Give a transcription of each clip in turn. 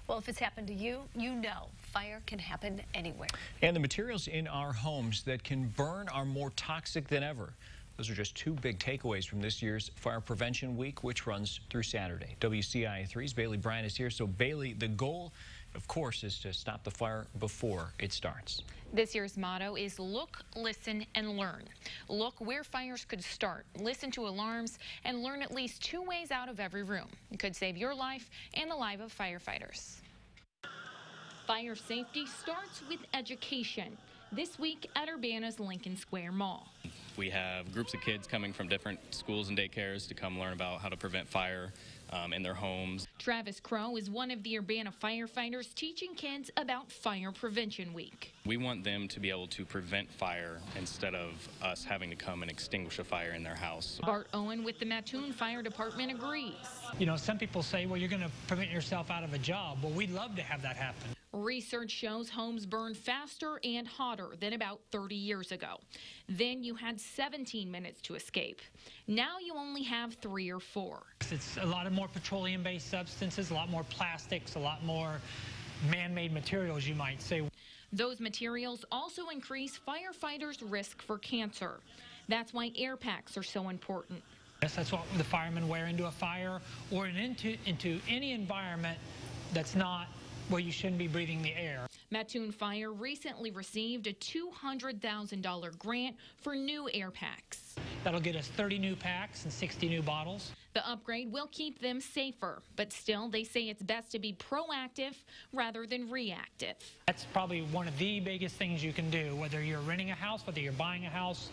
Well, if it's happened to you, you know fire can happen anywhere. And the materials in our homes that can burn are more toxic than ever. Those are just two big takeaways from this year's Fire Prevention Week, which runs through Saturday. WCIA3's Bailey Bryant is here. So, Bailey, the goal, of course, is to stop the fire before it starts. This year's motto is look, listen, and learn. Look where fires could start, listen to alarms, and learn at least 2 ways out of every room. It could save your life and the life of firefighters. Fire safety starts with education. This week at Urbana's Lincoln Square Mall. We have groups of kids coming from different schools and daycares to come learn about how to prevent fire in their homes. Travis Crow is one of the Urbana firefighters teaching kids about Fire Prevention Week. We want them to be able to prevent fire instead of us having to come and extinguish a fire in their house. Bart Owen with the Mattoon Fire Department agrees. You know, some people say, well, you're going to prevent yourself out of a job. Well, we'd love to have that happen. Research shows homes burn faster and hotter than about 30 years ago. Then you had 17 minutes to escape. Now you only have 3 or 4. It's a lot of more petroleum-based substances, a lot more plastics, a lot more man-made materials, you might say. Those materials also increase firefighters' risk for cancer. That's why air packs are so important. Yes, that's what the firemen wear into a fire or into any environment that's not where you shouldn't be breathing the air. Mattoon Fire recently received a $200,000 grant for new air packs. That'll get us 30 new packs and 60 new bottles. The upgrade will keep them safer, but still they say it's best to be proactive rather than reactive. That's probably one of the biggest things you can do, whether you're renting a house, whether you're buying a house,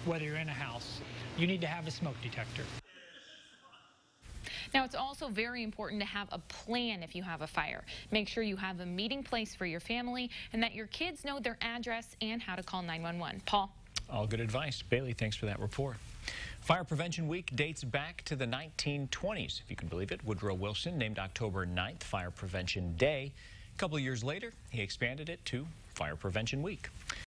whether you're in a house. You need to have a smoke detector. Now, it's also very important to have a plan if you have a fire. Make sure you have a meeting place for your family and that your kids know their address and how to call 911. Paul? All good advice. Bailey, thanks for that report. Fire Prevention Week dates back to the 1920s, if you can believe it. Woodrow Wilson named October 9th Fire Prevention Day. A couple of years later, he expanded it to Fire Prevention Week.